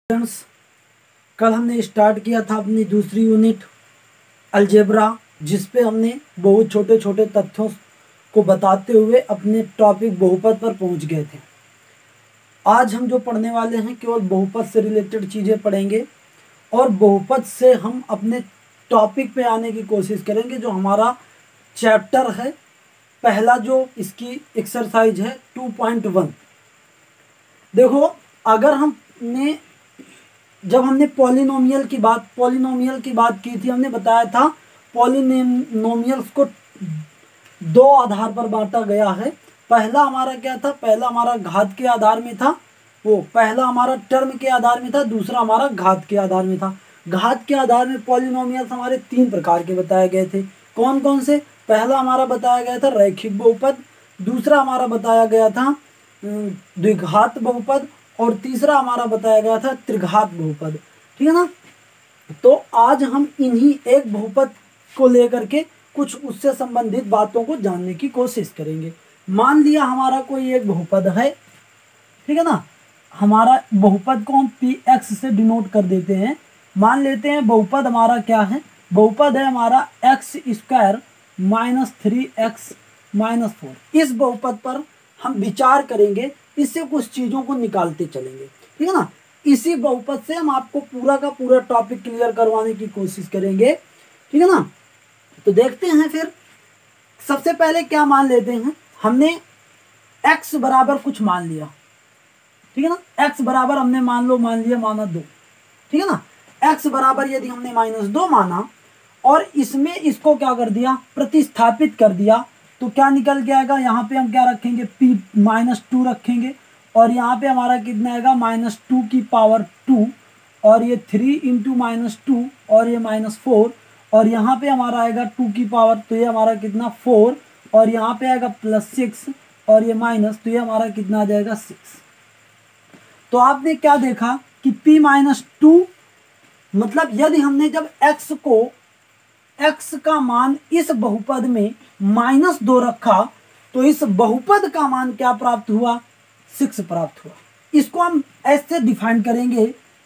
Friends, कल हमने start किया था अपनी दूसरी यूनिट अलजेब्रा, जिस पे हमने बहुत छोटे छोटे तथ्यों को बताते हुए अपने टॉपिक बहुपद पर पहुंच गए थे। आज हम जो पढ़ने वाले हैं केवल बहुपद से रिलेटेड चीज़ें पढ़ेंगे और बहुपद से हम अपने टॉपिक पे आने की कोशिश करेंगे। जो हमारा चैप्टर है पहला, जो इसकी एक्सरसाइज है 2.1। देखो, अगर जब हमने पॉलिनोमियल की बात की थी, हमने बताया था पॉलिनोमियल्स को दो आधार पर बांटा गया है। पहला हमारा क्या था? पहला हमारा घात के आधार में था, पहला हमारा टर्म के आधार में था, दूसरा हमारा घात के आधार में था। घात के आधार में पॉलिनोमियल्स हमारे तीन प्रकार के बताए गए थे। कौन कौन से? पहला हमारा बताया गया था रैखिक बहुपद, दूसरा हमारा बताया गया था द्विघात बहुपद और तीसरा हमारा बताया गया था त्रिघात बहुपद। ठीक है ना? तो आज हम इन्हीं एक बहुपद को लेकर के कुछ उससे संबंधित बातों को जानने की कोशिश करेंगे। मान लिया हमारा कोई एक बहुपद है, ठीक है ना? हमारा बहुपद को हम px से डिनोट कर देते हैं। मान लेते हैं बहुपद हमारा क्या है? बहुपद है हमारा x² माइनस 3x माइनस 4। इस बहुपद पर हम विचार करेंगे, इससे कुछ चीज़ों को निकालते चलेंगे। ठीक है ना? इसी बहुपद से हम आपको पूरा का पूरा टॉपिक क्लियर करवाने की कोशिश करेंगे। ठीक है ना? तो देखते हैं फिर। सबसे पहले क्या मान लेते हैं? हमने x बराबर कुछ मान लिया, ठीक है ना? x बराबर हमने मान लिया -2। ठीक है ना? x बराबर यदि हमने -2 माना और इसमें इसको क्या कर दिया? प्रतिस्थापित कर दिया, तो क्या निकल के आएगा? यहाँ पे हम क्या रखेंगे? -2 रखेंगे और यहाँ पे हमारा कितना आएगा? -2 की पावर 2 और ये 3 इंटू -2 और ये -4 और यहाँ पे हमारा आएगा 2 की पावर, तो ये हमारा कितना? 4 और यहाँ पे आएगा +6 और ये माइनस, तो ये हमारा कितना आ जाएगा? 6। तो आपने क्या देखा कि p-2 मतलब यदि हमने जब x का मान इस बहुपद में -2 रखा तो इस बहुपद का मान क्या प्राप्त हुआ? 6 प्राप्त हुआ। इसको हम ऐसे डिफाइन करेंगे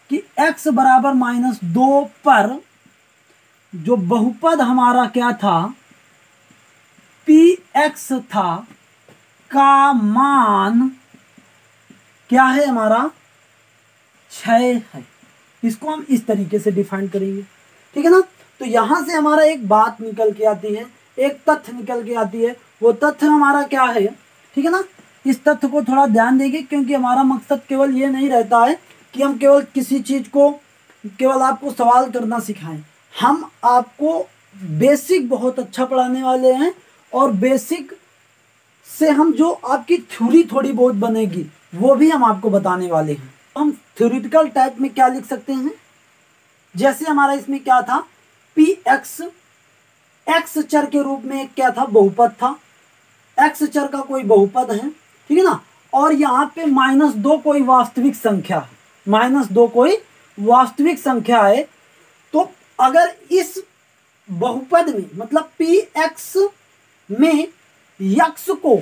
कि x बराबर -2 पर जो बहुपद हमारा क्या था? px था का मान क्या है? हमारा 6 है। इसको हम इस तरीके से डिफाइन करेंगे। ठीक है ना? तो यहां से हमारा एक बात निकल के आती है, एक तथ्य निकल के आती है। वो तथ्य हमारा क्या है? ठीक है ना? इस तथ्य को थोड़ा ध्यान देंगे, क्योंकि हमारा मकसद केवल ये नहीं रहता है कि हम केवल किसी चीज को केवल आपको सवाल करना सिखाएं। हम आपको बेसिक बहुत अच्छा पढ़ाने वाले हैं और बेसिक से हम जो आपकी थ्योरी थोड़ी बहुत बनेगी वो भी हम आपको बताने वाले हैं। हम थ्योरेटिकल टाइप में क्या लिख सकते हैं? जैसे हमारा इसमें क्या था? px x चर के रूप में क्या था? बहुपद था। x चर का कोई बहुपद है, ठीक है ना? और यहाँ पे -2 कोई वास्तविक संख्या है, -2 कोई वास्तविक संख्या है। तो अगर इस बहुपद में मतलब px में x को,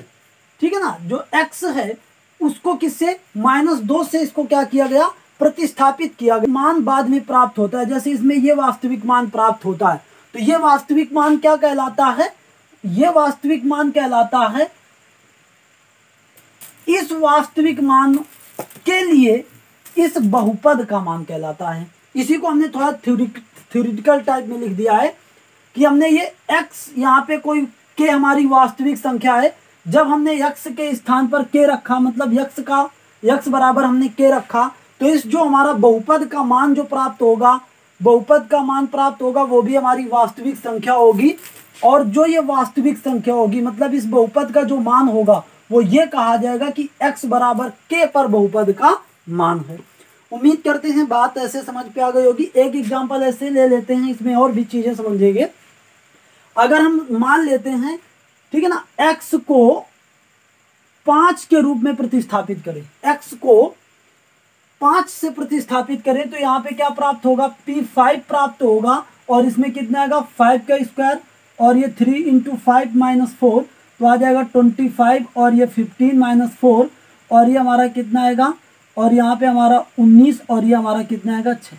ठीक है ना, जो x है उसको किससे? -2 से इसको क्या किया गया? प्रतिस्थापित किया गया। मान बाद में प्राप्त होता है। जैसे इसमें ये वास्तविक मान प्राप्त होता है, तो ये वास्तविक मान क्या कहलाता है? ये वास्तविक मान कहलाता है, इस वास्तविक मान के लिए इस बहुपद का मान कहलाता है। इसी को हमने थोड़ा थ्योरेटिकल टाइप में लिख दिया है कि हमने ये x, यहाँ पे कोई k हमारी वास्तविक संख्या है। जब हमने x के स्थान पर k रखा, मतलब x बराबर हमने k रखा, तो इस जो हमारा बहुपद का मान जो प्राप्त होगा, बहुपद का मान प्राप्त होगा, वो भी हमारी वास्तविक संख्या होगी। और जो ये वास्तविक संख्या होगी, मतलब इस बहुपद का जो मान होगा, वो ये कहा जाएगा कि x बराबर k पर बहुपद का मान है। उम्मीद करते हैं बात ऐसे समझ पे आ गई होगी। एक एग्जांपल ऐसे ले लेते हैं, इसमें और भी चीजें समझेंगे। अगर हम मान लेते हैं, ठीक है ना, x को 5 के रूप में प्रतिस्थापित करें, x को 5 से प्रतिस्थापित करें, तो यहाँ पे क्या प्राप्त होगा? p5 प्राप्त होगा और इसमें कितना आएगा? 5 का स्क्वायर और ये 3 इंटू 5 माइनस 4, तो आ जाएगा 25 और ये 15 माइनस 4 और ये हमारा कितना आएगा? और यहाँ पे हमारा 19 और ये हमारा कितना आएगा 6।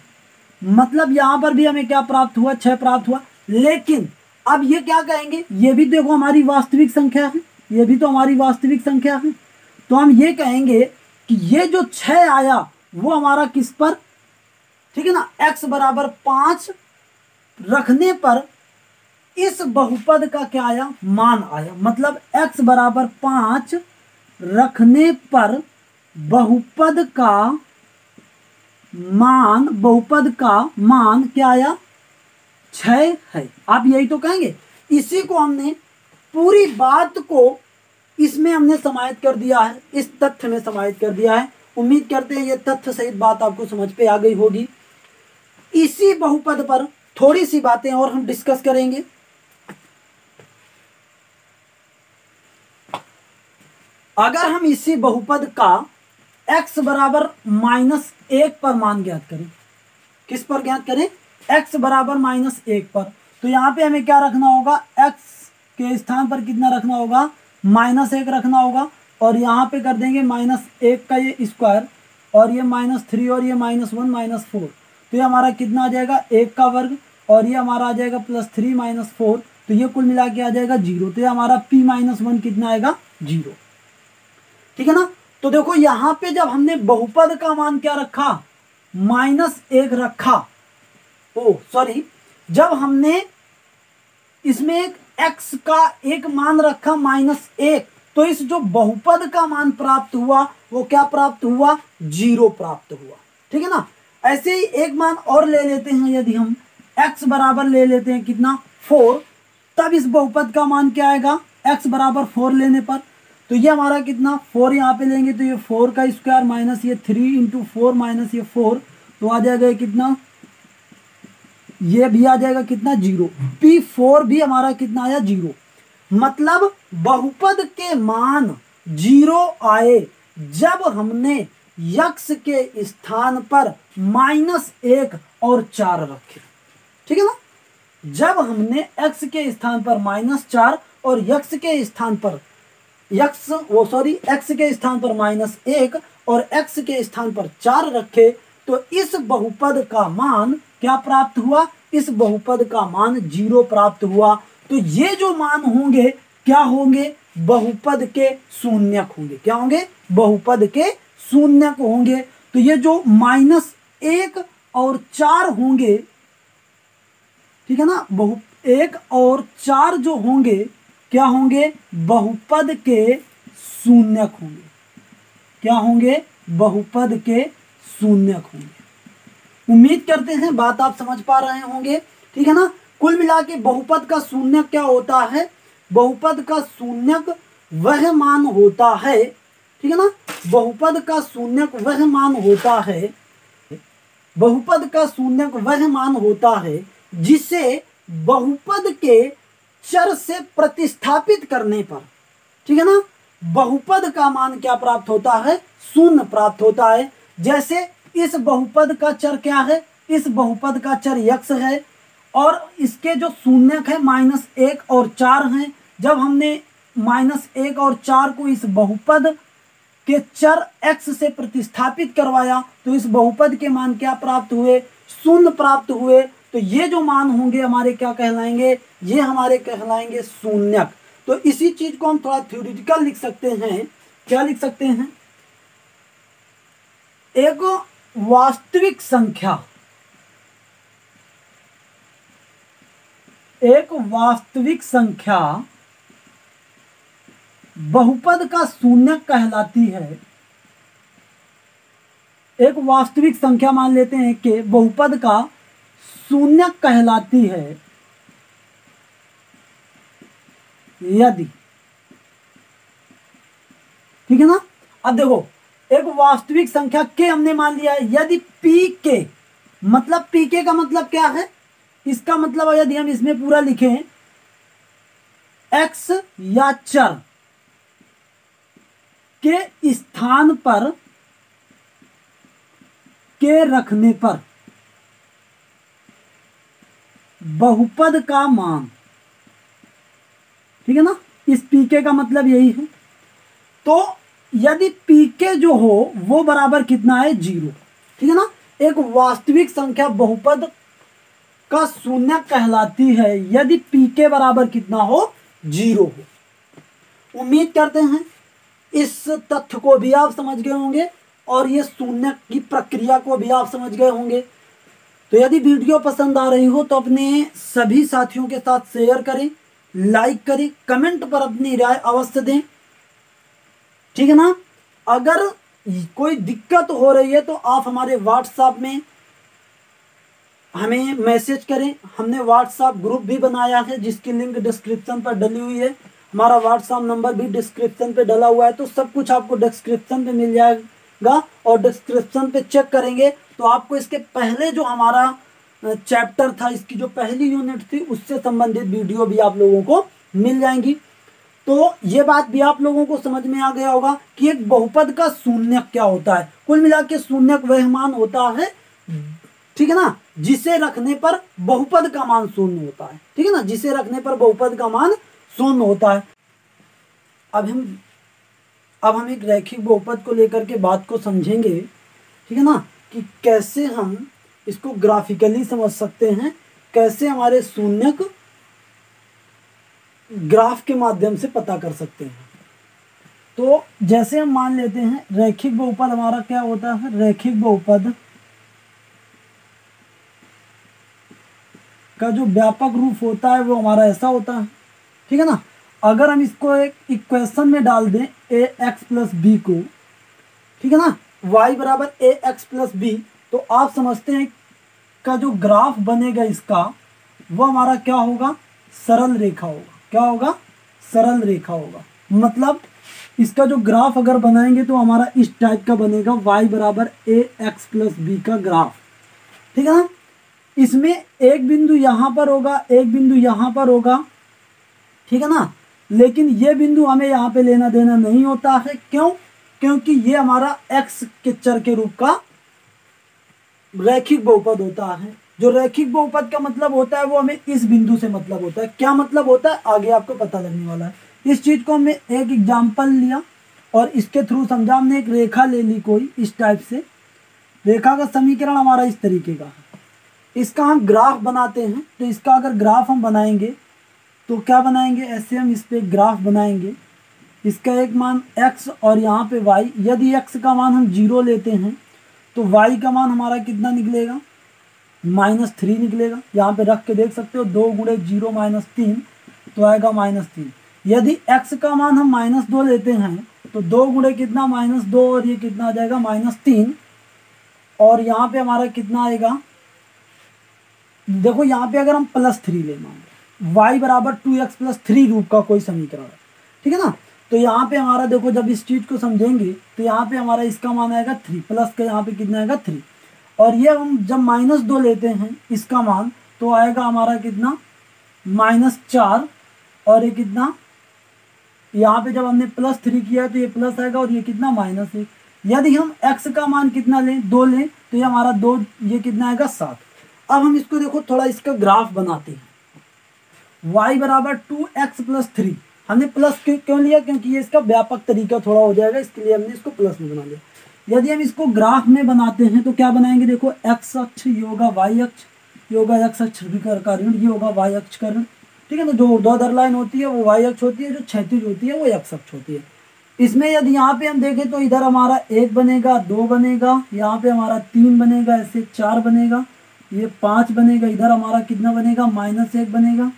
मतलब यहाँ पर भी हमें क्या प्राप्त हुआ, 6 प्राप्त हुआ। लेकिन अब ये क्या कहेंगे, ये भी देखो हमारी वास्तविक संख्या है, ये भी तो हमारी वास्तविक संख्या है। तो हम ये कहेंगे कि ये जो 6 आया वो हमारा किस पर, ठीक है ना, x बराबर 5 रखने पर इस बहुपद का क्या आया, मान आया। मतलब x बराबर 5 रखने पर बहुपद का मान क्या आया, 6 है। आप यही तो कहेंगे। इसी को हमने पूरी बात को इसमें हमने समाहित कर दिया है, इस तथ्य में समाहित कर दिया है। उम्मीद करते हैं ये तथ्य सहित बात आपको समझ पे आ गई होगी। इसी बहुपद पर थोड़ी सी बातें और हम डिस्कस करेंगे। अगर हम इसी बहुपद का x बराबर -1 पर मान ज्ञात करें, किस पर ज्ञात करें, x बराबर -1 पर, तो यहाँ पे हमें क्या रखना होगा, x के स्थान पर कितना रखना होगा, -1 रखना होगा। और यहाँ पे कर देंगे -1 का ये स्क्वायर, और ये -3 और ये -1 -4, तो ये हमारा कितना आ जाएगा, 1 का वर्ग, और ये हमारा आ जाएगा +3 -4, तो ये कुल मिला के आ जाएगा 0। तो ये हमारा p-1 कितना आएगा, 0। ठीक है ना। तो देखो यहाँ पे जब हमने बहुपद का मान क्या रखा, -1 रखा, जब हमने इसमें एक x का एक मान रखा -1, तो इस जो बहुपद का मान प्राप्त हुआ वो क्या प्राप्त हुआ, 0 प्राप्त हुआ। ठीक है ना। ऐसे ही एक मान और ले लेते हैं, यदि हम x बराबर ले लेते हैं कितना, 4, तब इस बहुपद का मान क्या आएगा, x बराबर 4 लेने पर, तो ये हमारा कितना, 4 यहाँ पे लेंगे तो ये 4 का स्क्वायर माइनस ये 3 इंटू 4 माइनस ये 4, तो आ जाएगा ये कितना, ये भी आ जाएगा कितना, 0। p4 भी हमारा कितना आया, 0। मतलब बहुपद के मान 0 आए जब हमने x के स्थान पर -1 और 4 रखे। ठीक है ना। जब हमने x के स्थान पर -4 और x के स्थान पर x के स्थान पर -1 और x के स्थान पर 4 रखे, तो इस बहुपद का मान क्या प्राप्त हुआ, इस बहुपद का मान 0 प्राप्त हुआ। तो ये जो मान होंगे क्या होंगे, बहुपद के शून्यक होंगे। क्या होंगे, बहुपद के शून्यक होंगे। तो ये जो -1 और 4 होंगे, ठीक है ना, 1 और 4 जो होंगे क्या होंगे, बहुपद के शून्यक होंगे। क्या होंगे, बहुपद के शून्यक होंगे। उम्मीद करते हैं बात आप समझ पा रहे होंगे। ठीक है ना। कुल मिला के बहुपद का शून्यक क्या होता है, बहुपद का शून्यक वह मान होता है, ठीक है ना, बहुपद का शून्यक वह मान होता है, बहुपद का शून्यक वह मान होता है जिसे बहुपद के चर से प्रतिस्थापित करने पर, ठीक है ना, बहुपद का मान क्या प्राप्त होता है, शून्य प्राप्त होता है। जैसे इस बहुपद का चर क्या है, इस बहुपद का चर x है और इसके जो शून्यक है -1 और 4 हैं। जब हमने -1 और 4 को इस बहुपद के चर x से प्रतिस्थापित करवाया तो इस बहुपद के मान क्या प्राप्त हुए, शून्य प्राप्त हुए। तो ये जो मान होंगे हमारे क्या कहलाएंगे, ये हमारे कहलाएंगे शून्यक। तो इसी चीज को हम थोड़ा थ्योरेटिकल लिख सकते हैं। क्या लिख सकते हैं, एक वास्तविक संख्या, एक वास्तविक संख्या बहुपद का शून्यक कहलाती है। एक वास्तविक संख्या मान लेते हैं कि बहुपद का शून्यक कहलाती है यदि, ठीक है ना। अब देखो एक वास्तविक संख्या के हमने मान लिया है, यदि पी के, मतलब पी के का मतलब क्या है, इसका मतलब यदि हम इसमें पूरा लिखें x या चर के स्थान पर के रखने पर बहुपद का मान, ठीक है ना, इस पीके का मतलब यही है। तो यदि पीके जो हो वो बराबर कितना है 0, ठीक है ना। एक वास्तविक संख्या बहुपद का शून्य कहलाती है यदि पीके बराबर कितना हो 0 हो। उम्मीद करते हैं इस तथ्य को भी आप समझ गए होंगे और ये शून्य की प्रक्रिया को भी आप समझ गए होंगे। तो यदि वीडियो पसंद आ रही हो तो अपने सभी साथियों के साथ शेयर करें, लाइक करें, कमेंट पर अपनी राय अवश्य दें, ठीक है ना। अगर कोई दिक्कत हो रही है तो आप हमारे व्हाट्सएप में हमें मैसेज करें। हमने व्हाट्सएप ग्रुप भी बनाया है जिसकी लिंक डिस्क्रिप्शन पर डली हुई है। हमारा व्हाट्सएप नंबर भी डिस्क्रिप्शन पे डला हुआ है। तो सब कुछ आपको डिस्क्रिप्शन पे मिल जाएगा और डिस्क्रिप्शन पे चेक करेंगे तो आपको इसके पहले जो हमारा चैप्टर था, इसकी जो पहली यूनिट थी, उससे संबंधित वीडियो भी आप लोगों को मिल जाएंगी। तो ये बात भी आप लोगों को समझ में आ गया होगा कि एक बहुपद का शून्यक क्या होता है। कुल मिला के शून्यक वह मान होता है, ठीक है ना, जिसे रखने पर बहुपद का मान शून्य होता है, ठीक है ना, जिसे रखने पर बहुपद का मान शून्य होता है। अब हम एक रैखिक बहुपद को लेकर के बात को समझेंगे, ठीक है ना, कि कैसे हम इसको ग्राफिकली समझ सकते हैं, कैसे हमारे शून्यक ग्राफ के माध्यम से पता कर सकते हैं। तो जैसे हम मान लेते हैं रैखिक बहुपद हमारा क्या होता है, रैखिक बहुपद का जो व्यापक रूप होता है वो हमारा ऐसा होता है, ठीक है ना। अगर हम इसको एक इक्वेशन में डाल दें ए एक्स प्लस बी को, ठीक है ना, y बराबर ए एक्स प्लस बी, तो आप समझते हैं का जो ग्राफ बनेगा इसका वो हमारा क्या होगा, सरल रेखा होगा। क्या होगा, सरल रेखा होगा। मतलब इसका जो ग्राफ अगर बनाएंगे तो हमारा इस टाइप का बनेगा, y बराबर ए एक्स प्लस बी का ग्राफ, ठीक है ना। इसमें एक बिंदु यहाँ पर होगा, एक बिंदु यहाँ पर होगा, ठीक है ना। लेकिन ये बिंदु हमें यहाँ पे लेना देना नहीं होता है। क्यों? क्योंकि ये हमारा x के चर के रूप का रैखिक बहुपद होता है। जो रैखिक बहुपद का मतलब होता है वो हमें इस बिंदु से मतलब होता है। क्या मतलब होता है आगे आपको पता लगने वाला है। इस चीज को हमने एक एग्जाम्पल लिया और इसके थ्रू समझा। हमने एक रेखा ले ली कोई इस टाइप से, रेखा का समीकरण हमारा इस तरीके का है। इसका हम ग्राफ बनाते हैं। तो इसका अगर ग्राफ हम बनाएंगे तो क्या बनाएंगे, ऐसे हम इस पे ग्राफ बनाएंगे। इसका एक मान x और यहाँ पे y। यदि x का मान हम 0 लेते हैं तो y का मान हमारा कितना निकलेगा, -3 निकलेगा। यहाँ पे रख के देख सकते हो, 2 गुणे 0 -3 तो आएगा -3। यदि x का मान हम -2 लेते हैं तो 2 गुणे कितना, -2, और ये कितना आ जाएगा -3। और यहाँ पे हमारा कितना आएगा, देखो यहाँ पे अगर हम +3 ले, मान y बराबर 2x + 3 रूप का कोई समीकरण है, ठीक है ना। तो यहाँ पे हमारा देखो, जब इस चीज को समझेंगे तो यहाँ पे हमारा इसका मान आएगा 3, प्लस का यहाँ पे कितना आएगा 3। और ये हम जब -2 लेते हैं इसका मान तो आएगा हमारा कितना, -4। और ये कितना, यहाँ पे जब हमने +3 किया तो ये प्लस आएगा और ये कितना -1। यदि हम x का मान कितना लें, 2 लें, तो ये हमारा 2, ये कितना आएगा 7। अब हम इसको देखो थोड़ा इसका ग्राफ बनाते हैं। y बराबर 2x + 3, हमने प्लस क्यों लिया, क्योंकि ये इसका व्यापक तरीका थोड़ा हो जाएगा, इसके लिए हमने इसको प्लस में बना लिया। यदि हम इसको ग्राफ में बनाते हैं तो क्या बनाएंगे, देखो x अक्ष, ये होगा y अक्ष, ये होगा x अक्ष का ऋण, ये होगा y अक्ष का ऋण, ठीक है ना। जो ऊर्ध्वाधर लाइन होती है वो y अक्ष होती है, जो क्षैतिज होती है वो x अक्ष होती है। इसमें यदि यहाँ पे हम देखें तो इधर हमारा 1 बनेगा, 2 बनेगा, यहाँ पे हमारा 3 बनेगा, ऐसे 4 बनेगा, ये 5 बनेगा, इधर हमारा कितना बनेगा, -1 बनेगा,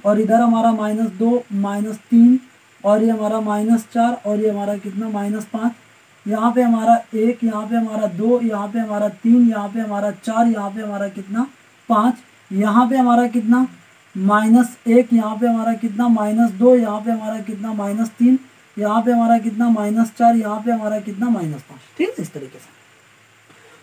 और इधर हमारा -2, -3, और ये हमारा -4, और ये हमारा कितना, -5। यहाँ पे हमारा 1, यहाँ पे हमारा 2, यहाँ पे हमारा 3, यहाँ पे हमारा 4, यहाँ पे हमारा कितना, 5, यहाँ पे हमारा कितना, -1, यहाँ पे हमारा कितना, -2, यहाँ पे हमारा कितना, -3, यहाँ पे हमारा कितना, -4, यहाँ पे हमारा कितना, -5, ठीक है, इस तरीके से।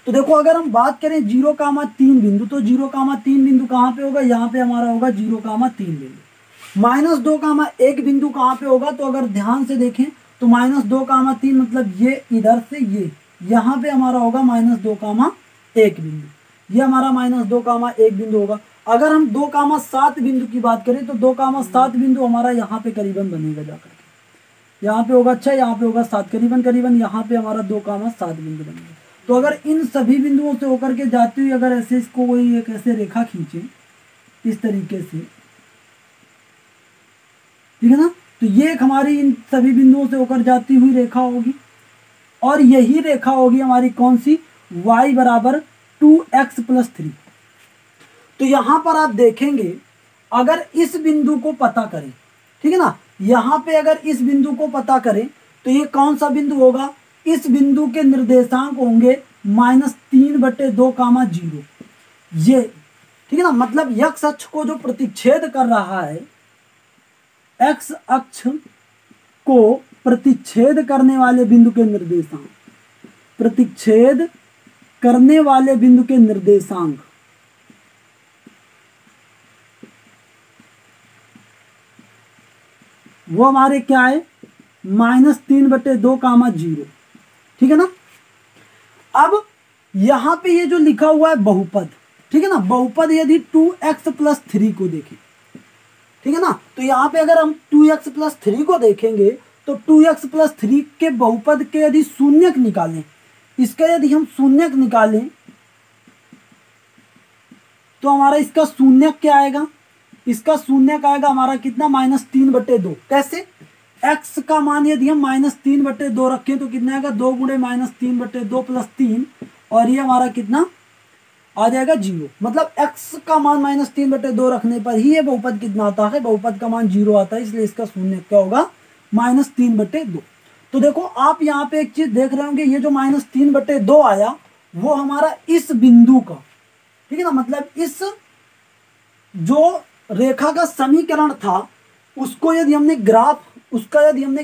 तो देखो अगर हम बात करें 0,3 बिंदु, तो 0,3 बिंदु कहाँ पे होगा, यहाँ पे हमारा होगा 0,3 बिंदु। -2,1 बिंदु कहाँ पे होगा, तो अगर ध्यान से देखें तो -2,3 मतलब ये इधर से ये, यहाँ पे हमारा होगा -2,1 बिंदु, ये हमारा -2,1 बिंदु होगा। अगर हम 2,7 बिंदु की बात करें तो 2,7 बिंदु हमारा यहाँ पे करीबन बनेगा जाकर के, यहाँ पे होगा 6, यहाँ पे होगा 7, करीबन करीबन यहाँ पे हमारा 2,7 बिंदु बनेंगे। तो अगर इन सभी बिंदुओं से होकर के जाती हुई अगर ऐसे इसको कोई एक ऐसे रेखा खींचे इस तरीके से, ठीक है ना, तो ये एक हमारी इन सभी बिंदुओं से होकर जाती हुई रेखा होगी और यही रेखा होगी हमारी कौन सी, y बराबर 2x + 3। तो यहां पर आप देखेंगे अगर इस बिंदु को पता करें, ठीक है ना, यहां पे अगर इस बिंदु को पता करें तो ये कौन सा बिंदु होगा, इस बिंदु के निर्देशांक होंगे -3/2, 0। ये ठीक है ना, मतलब x अक्ष को जो प्रतिच्छेद कर रहा है, x अक्ष को प्रतिच्छेद करने वाले बिंदु के निर्देशांक, प्रतिच्छेद करने वाले बिंदु के निर्देशांक वो हमारे क्या है, -3/2, 0। ठीक है ना। अब यहां पे ये जो लिखा हुआ है बहुपद, ठीक है ना, बहुपद यदि 2x + 3 को देखें, ठीक है ना, तो यहां पे अगर हम 2x + 3 को देखेंगे तो 2x + 3 के बहुपद के यदि शून्यक निकालें, इसका यदि हम शून्यक निकालें तो हमारा इसका शून्यक क्या आएगा, इसका शून्यक आएगा हमारा कितना, -3/2। कैसे, x का मान यदि हम -3/2 रखें तो कितना आएगा, 2 × -3/2 + 3, और ये हमारा कितना आ जाएगा 0। मतलब x का मान -3/2 रखने पर ही ये बहुपद कितना आता है, बहुपद का मान 0 आता है, इसलिए इसका शून्य क्या होगा, -3/2। तो देखो आप यहाँ पे एक चीज देख रहे होंगे, ये जो -3/2 आया वो हमारा इस बिंदु का, ठीक है ना, मतलब इस जो रेखा का समीकरण था उसको यदि हमने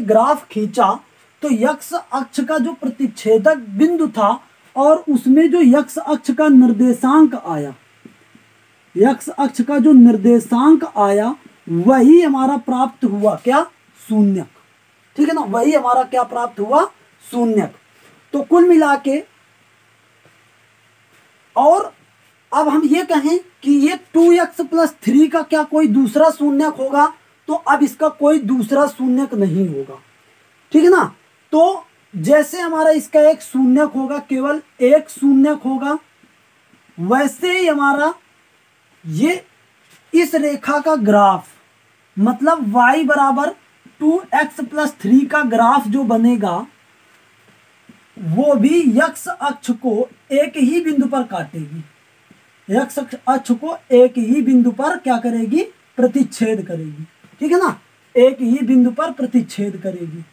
ग्राफ खींचा तो x अक्ष का जो प्रतिच्छेदक बिंदु था और उसमें जो x अक्ष का निर्देशांक आया, x अक्ष का जो निर्देशांक आया वही हमारा प्राप्त हुआ क्या, शून्यक। ठीक है ना, वही हमारा क्या प्राप्त हुआ, शून्यक। तो कुल मिला के, और अब हम ये कहें कि ये 2x + 3 का क्या कोई दूसरा शून्यक होगा, तो अब इसका कोई दूसरा शून्यक नहीं होगा। ठीक है ना, तो जैसे हमारा इसका एक शून्यक होगा, केवल एक शून्यक होगा, वैसे ही हमारा ये इस रेखा का ग्राफ, मतलब y बराबर 2x + 3 का ग्राफ जो बनेगा वो भी x अक्ष को एक ही बिंदु पर काटेगी, x अक्ष को एक ही बिंदु पर क्या करेगी, प्रतिच्छेद करेगी। ठीक है ना, एक ही बिंदु पर प्रतिच्छेद करेगी।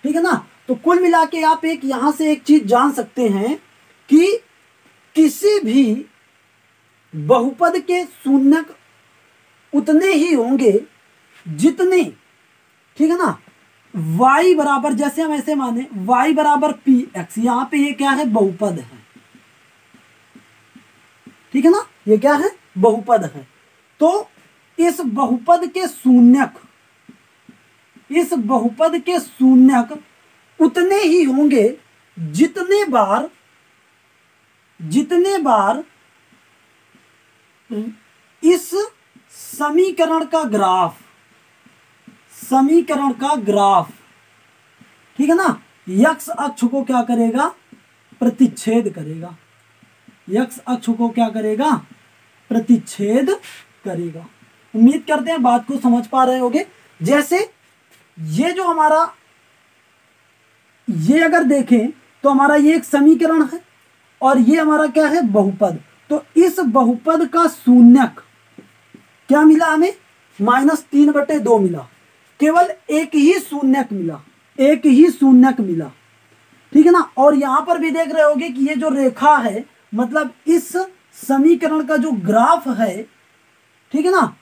ठीक है ना, तो कुल मिला के आप एक यहां से एक चीज जान सकते हैं कि किसी भी बहुपद के शून्यक उतने ही होंगे जितने, ठीक है ना, y बराबर, जैसे हम ऐसे माने y बराबर px, यहां पे ये क्या है, बहुपद है। ठीक है ना, ये क्या है, बहुपद है। तो इस बहुपद के शून्यक उतने ही होंगे जितने बार इस समीकरण का ग्राफ, ठीक है ना, x अक्ष को क्या करेगा, प्रतिच्छेद करेगा, x अक्ष को क्या करेगा, प्रतिच्छेद करेगा। उम्मीद करते हैं बात को समझ पा रहे होगे। जैसे ये जो हमारा, ये अगर देखें तो हमारा ये एक समीकरण है और ये हमारा क्या है, बहुपद। तो इस बहुपद का शून्यक क्या मिला हमें, -3/2 मिला, केवल एक ही शून्यक मिला, ठीक है ना। और यहां पर भी देख रहे होगे कि ये जो रेखा है, मतलब इस समीकरण का जो ग्राफ है, ठीक है ना,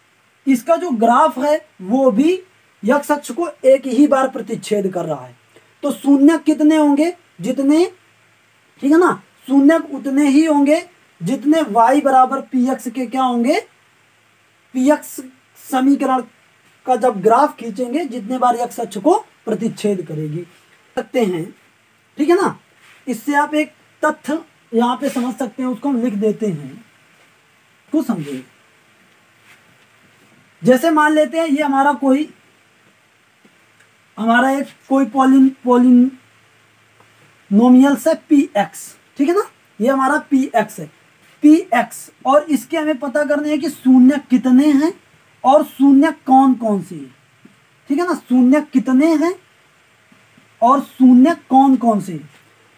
इसका जो ग्राफ है वो भी x अक्ष को एक ही बार प्रतिच्छेद कर रहा है। तो शून्यक कितने होंगे, जितने, ठीक है ना, शून्यक उतने ही होंगे जितने y बराबर px के क्या होंगे, px समीकरण का जब ग्राफ खींचेंगे जितने बार x अक्ष को प्रतिच्छेद करेगी, सकते हैं। ठीक है ना, इससे आप एक तथ्य यहां पे समझ सकते हैं, उसको हम लिख देते हैं, तो समझिए। जैसे मान लेते हैं ये हमारा कोई हमारा एक कोई पॉलिनोमियल्स है पी एक्स, ठीक है ना, ये हमारा पी एक्स है, पी एक्स, और इसके हमें पता करने हैं कि शून्य कितने हैं और शून्य कौन कौन से हैं, ठीक है ना, शून्य कितने हैं और शून्य कौन कौन से हैं।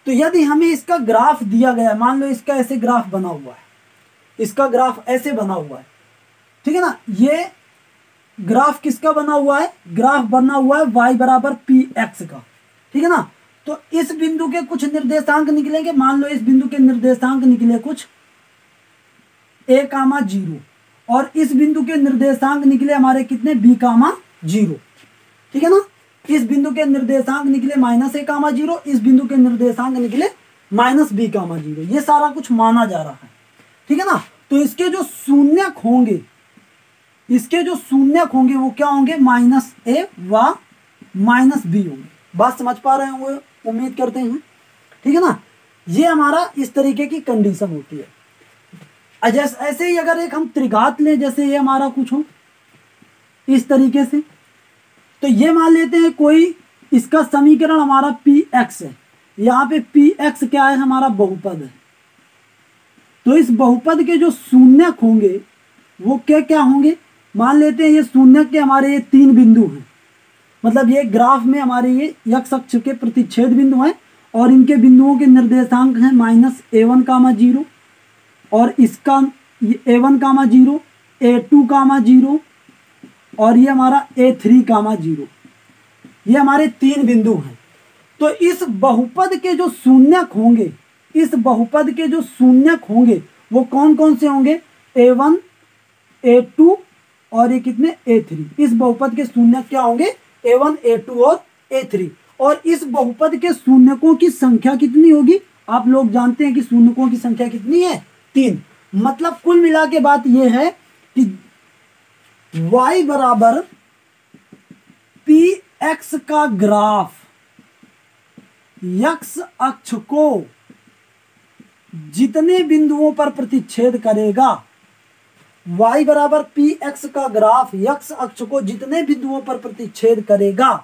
तो यदि हमें इसका ग्राफ दिया गया है, मान लो इसका ऐसे ग्राफ बना हुआ है, इसका ग्राफ ऐसे बना हुआ है, ठीक है ना, ये ग्राफ किसका बना हुआ है, ग्राफ बना हुआ है y बराबर पी एक्स का, ठीक है ना। तो इस बिंदु के कुछ निर्देशांक निकलेंगे, मान लो इस बिंदु के निर्देशांक निकले कुछ a, 0, और इस बिंदु के निर्देशांक निकले हमारे कितने b, 0, ठीक है ना। इस बिंदु के निर्देशांक निकले -a, 0, इस बिंदु के निर्देशांक निकले -b, 0, ये सारा कुछ माना जा रहा है, ठीक है ना। तो इसके जो शून्यक होंगे, इसके जो शून्यक होंगे वो क्या होंगे, -a व -b होंगे। बात समझ पा रहे होंगे, उम्मीद करते हैं, ठीक है ना। ये हमारा इस तरीके की कंडीशन होती है। जैसे ऐसे ही अगर एक हम त्रिघात लें, जैसे ये हमारा कुछ हो इस तरीके से, तो ये मान लेते हैं कोई इसका समीकरण हमारा पी एक्स है, यहाँ पे पी एक्स क्या है, हमारा बहुपद है। तो इस बहुपद के जो शून्यक होंगे वो क्या क्या होंगे, मान लेते हैं ये शून्यक के हमारे ये 3 बिंदु हैं, मतलब ये ग्राफ में हमारे ये x अक्ष के प्रतिच्छेद बिंदु हैं और इनके बिंदुओं के निर्देशांक हैं -a1, 0, और इसका a1, 0, a2, 0, और ये हमारा a3, 0, ये हमारे 3 बिंदु हैं। तो इस बहुपद के जो शून्यक होंगे, इस बहुपद के जो शून्यक होंगे वो कौन कौन से होंगे, a1, a2 और ये कितने, a3। इस बहुपद के शून्यक क्या होंगे, a1, a2 और a3। और इस बहुपद के शून्यकों की संख्या कितनी होगी, आप लोग जानते हैं कि शून्यकों की संख्या कितनी है, 3। मतलब कुल मिला के बात यह है कि y बराबर पी एक्स का ग्राफ x अक्ष को जितने बिंदुओं पर प्रतिच्छेद करेगा, y बराबर पी एक्स का ग्राफ x अक्ष को जितने बिंदुओं पर प्रतिच्छेद करेगा,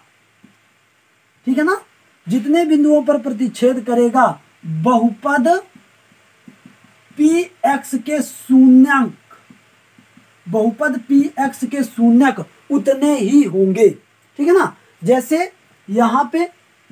ठीक है ना, जितने बिंदुओं पर प्रतिच्छेद करेगा, बहुपद पी एक्स के शून्यक, बहुपद पी एक्स के शून्यक उतने ही होंगे, ठीक है ना। जैसे यहाँ पे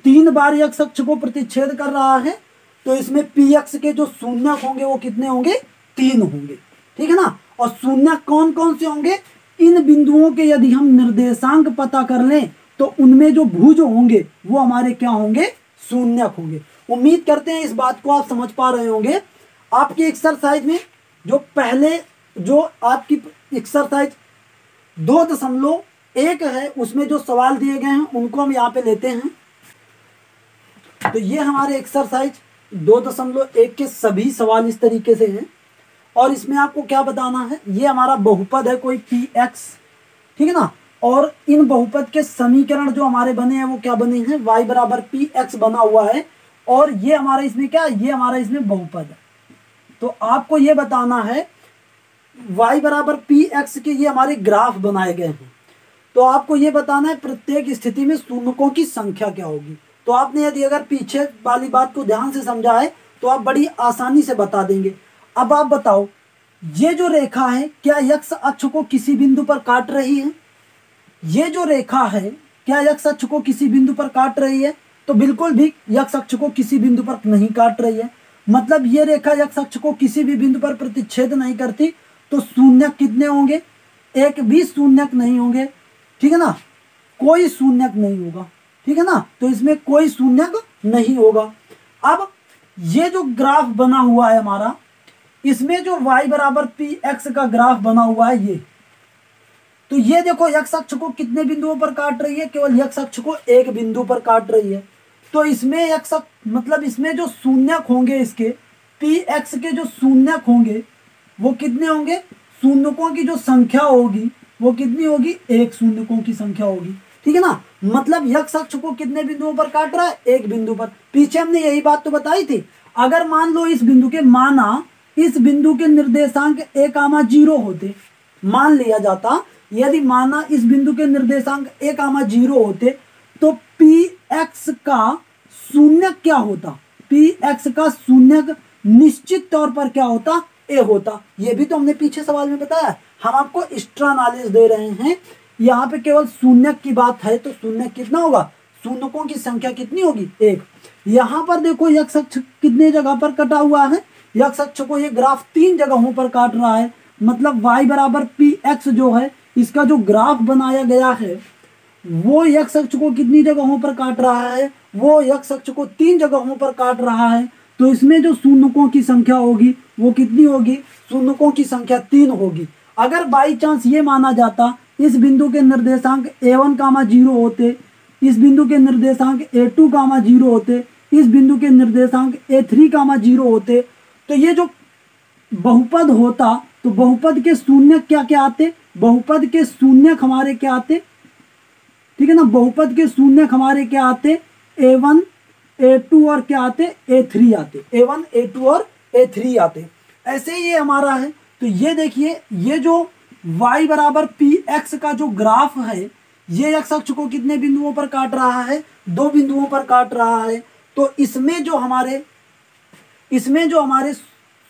3 बार x अक्ष को प्रतिच्छेद कर रहा है, तो इसमें पी एक्स के जो शून्यक होंगे वो कितने होंगे, 3 होंगे, ठीक है ना। और शून्यक कौन कौन से होंगे, इन बिंदुओं के यदि हम निर्देशांक पता कर लें तो उनमें जो भुज होंगे वो हमारे क्या होंगे, शून्यक होंगे। उम्मीद करते हैं इस बात को आप समझ पा रहे होंगे। आपकी एक्सरसाइज में जो पहले जो आपकी एक्सरसाइज 2.1 है उसमें जो सवाल दिए गए हैं उनको हम यहाँ पे लेते हैं। तो ये हमारे एक्सरसाइज 2.1 के सभी सवाल इस तरीके से हैं और इसमें आपको क्या बताना है, ये हमारा बहुपद है कोई पी एक्स, ठीक है ना। और इन बहुपद के समीकरण जो हमारे बने हैं वो क्या बने हैं, y बराबर पी एक्स बना हुआ है और ये हमारा इसमें क्या, ये हमारा इसमें बहुपद है। तो आपको ये बताना है y बराबर पी एक्स के ये हमारे ग्राफ बनाए गए हैं, तो आपको ये बताना है प्रत्येक स्थिति में शून्यकों की संख्या क्या होगी। तो आपने यदि अगर पीछे वाली बात को ध्यान से समझा है तो आप बड़ी आसानी से बता देंगे। अब आप बताओ, ये जो रेखा है क्या x अक्ष को किसी बिंदु पर काट रही है, ये जो रेखा है क्या x अक्ष को किसी बिंदु पर काट रही है, तो बिल्कुल भी x अक्ष को किसी बिंदु पर नहीं काट रही है। मतलब ये रेखा x अक्ष को किसी भी बिंदु पर प्रतिच्छेद नहीं करती, तो शून्यक कितने होंगे, एक भी शून्यक नहीं होंगे, ठीक है ना, कोई शून्यक नहीं होगा, ठीक है ना। तो इसमें कोई शून्यक नहीं होगा। अब ये जो ग्राफ बना हुआ है हमारा, इसमें जो y बराबर पी एक्स का ग्राफ बना हुआ है ये, तो ये देखो x अक्ष को कितने बिंदुओं पर काट रही है, केवल x अक्ष को एक बिंदु पर काट रही है। तो इसमें x मतलब इसमें जो शून्यक होंगे, इसके पी एक्स के जो शून्यक होंगे वो कितने होंगे, शून्यकों की जो संख्या होगी वो कितनी होगी, एक शून्यकों की संख्या होगी, ठीक है ना। मतलब x अक्ष को कितने बिंदुओं पर काट रहा है, एक बिंदु पर। पीछे हमने यही बात तो बताई थी। अगर मान लो इस बिंदु के, माना इस बिंदु के निर्देशांक a, 0 होते, मान लिया जाता, यदि माना इस बिंदु के निर्देशांक a, 0 होते, तो पी एक्स का शून्य क्या होता, पी एक्स का शून्य निश्चित तौर पर क्या होता, ए होता। ये भी तो हमने पीछे सवाल में बताया। हम आपको एक्स्ट्रा नॉलेज दे रहे हैं। यहाँ पे केवल शून्य की बात है तो शून्य कितना होगा, शून्यकों की संख्या कितनी होगी, एक। यहाँ पर देखो एक्स अक्ष कितने जगह पर कटा हुआ है, एक्स अक्ष को ये ग्राफ 3 जगहों पर काट रहा है। मतलब y बराबर पी एक्स जो है इसका जो ग्राफ बनाया गया है वो एक्स अक्ष को कितनी जगहों पर काट रहा है, वो एक्स अक्ष को 3 जगहों पर काट रहा है। तो इसमें जो शून्यकों की संख्या होगी वो कितनी होगी, शून्यकों की संख्या 3 होगी। अगर बाई चांस ये माना जाता इस बिंदु के निर्देशांक a1, 0 होते, इस बिंदु के निर्देशांक a2, 0 होते, इस बिंदु के निर्देशांक a3, 0 होते, तो ये जो बहुपद होता तो बहुपद के शून्य क्या क्या आते, बहुपद के शून्य हमारे क्या आते, ठीक है ना, बहुपद के शून्य हमारे क्या आते, a1, a2 और क्या आते, a3 आते, a1, a2 और a3 आते। ऐसे ये हमारा है। तो ये देखिए ये जो y बराबर पी एक्स का जो ग्राफ है ये एक्स अक्ष को कितने बिंदुओं पर काट रहा है, 2 बिंदुओं पर काट रहा है। तो इसमें जो हमारे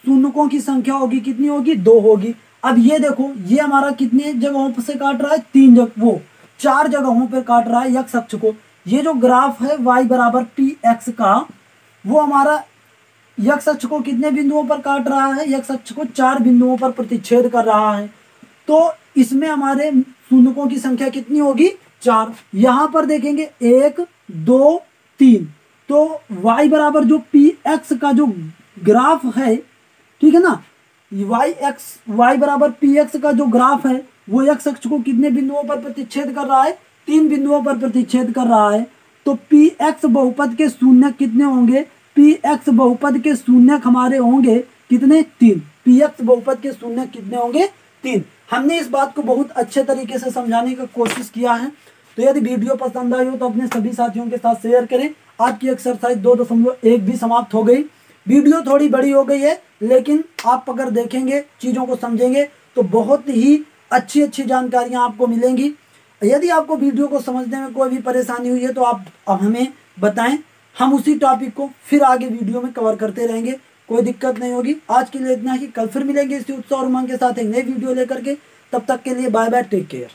शून्यकों की संख्या होगी कितनी होगी, 2 होगी। अब ये देखो ये हमारा कितने जगहों से काट रहा है, 4 जगहों पर काट रहा है एक्स अक्ष को। ये जो ग्राफ है y बराबर पी एक्स का वो हमारा एक्स अक्ष को कितने बिंदुओं पर काट रहा है, एक्स अक्ष को 4 बिंदुओं पर प्रतिच्छेद कर रहा है। तो इसमें हमारे शून्यकों की संख्या कितनी होगी, 4। यहाँ पर देखेंगे 1, 2, 3। तो y बराबर जो पी एक्स का जो ग्राफ है, ठीक है ना, y बराबर पी एक्स का जो ग्राफ है वो एक्स अक्ष को कितने बिंदुओं पर प्रतिच्छेद कर रहा है, 3 बिंदुओं पर प्रतिच्छेद कर रहा है। तो पी एक्स बहुपद के शून्य कितने होंगे, पी एक्स बहुपद के शून्य हमारे होंगे कितने, 3। पी एक्स बहुपद के शून्य कितने होंगे, 3। हमने इस बात को बहुत अच्छे तरीके से समझाने की कोशिश किया है। तो यदि वीडियो पसंद आई हो तो अपने सभी साथियों के साथ शेयर करें। आज की एक्सरसाइज 2.1 भी समाप्त हो गई। वीडियो थोड़ी बड़ी हो गई है लेकिन आप अगर देखेंगे, चीज़ों को समझेंगे तो बहुत ही अच्छी जानकारियाँ आपको मिलेंगी। यदि आपको वीडियो को समझने में कोई भी परेशानी हुई है तो आप हमें बताएं, हम उसी टॉपिक को फिर आगे वीडियो में कवर करते रहेंगे, कोई दिक्कत नहीं होगी। आज के लिए इतना ही, कल फिर मिलेंगे इसी उत्साह और उमंग के साथ एक नई वीडियो लेकर के। तब तक के लिए बाय बाय, टेक केयर।